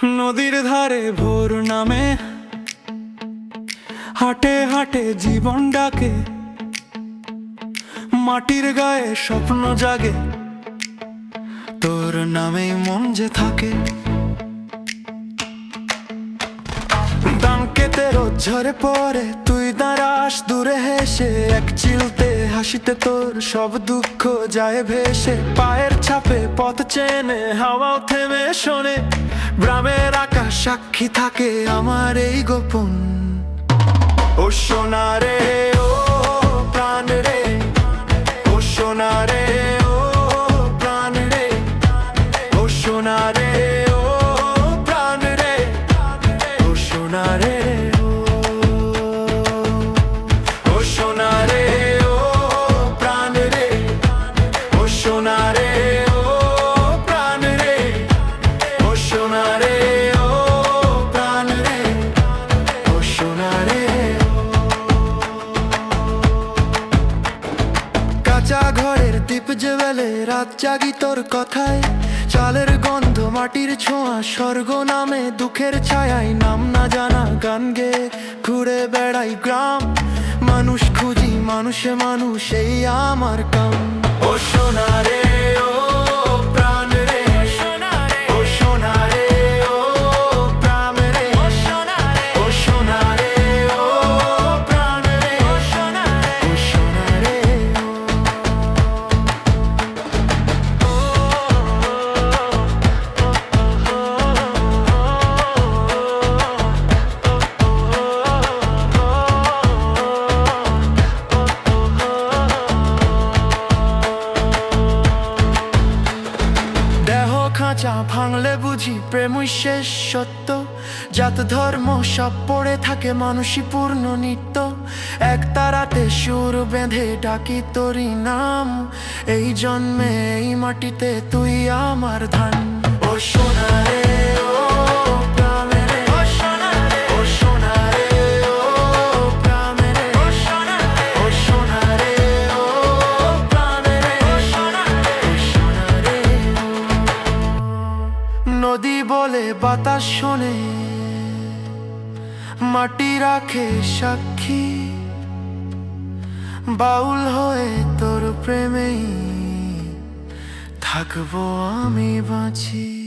নদীর ধারে ভোর নামে, হাটে হাটে জীবন ডাকে, মাটির গায়ে স্বপ্ন জাগে, তোর নামেই মন যে থাকে। দাঙ্কেতে রোদ ঝরে পড়ে, তুই দাঁড়াস দূরে হেসে, এক চিলতে হাসিতে তোর সব দুঃখ যায় ভেসে। পায়ের ছাপে পথ চেনে, হাওয়াও থেমে শোনে, গ্রামের আকাশ সাক্ষী থাকে আমার এই গোপন। ও সোনা রে, ও প্রাণ রে, ও সোনা রে, ও প্রাণ রে, ও সোনা রে, ও প্রাণ রে, ও সোনা রে, ও সোনা রে, ও প্রাণ রে, ও সোনা রে, ও প্রাণ রে, ও সোনা রে, ও প্রাণ রে, ও সোনা রে। কাঁচা ঘরের দীপ জ্বেলে রাত জাগি তোর কথায়, চালের গন্ধ মাটির ছোঁয়া স্বর্গ নামে, দুঃখের ছায়ায় নাম না জানা গান গে ঘুরে বেড়াই গ্রাম। মানুষ খুঁজি মানুষে মানুষ, এই আমার কাম। ও সোনা রে, ও প্রাণ রে, ও সোনা রে, ও প্রাণ রে, ও সোনা রে, ও প্রাণ রে, ও সোনা রে। দেহ খাঁচা ভাঙলে বুঝি প্রেমই শেষ সত্য, জাত ধর্ম সব পড়ে থাকে মানুষই পূর্ণ নিত্য। এক তারাতে সুর বেঁধে ডাকি তোরই নাম, এই জন্মে এই মাটিতে তুই আমার ধান। ও সোনা রে, ও প্রাণ রে, ও সোনা রে, ও সোনা রে, ও প্রাণ রে, ও সোনা রে, ও সোনা রে, ও প্রাণ রে, ও সোনা রে। নদী বলে বাতাস শোনে, মাটি রাখে সাক্ষী, বাউল হয়ে তোর প্রেমেই থাকবো আমি বাঁচি।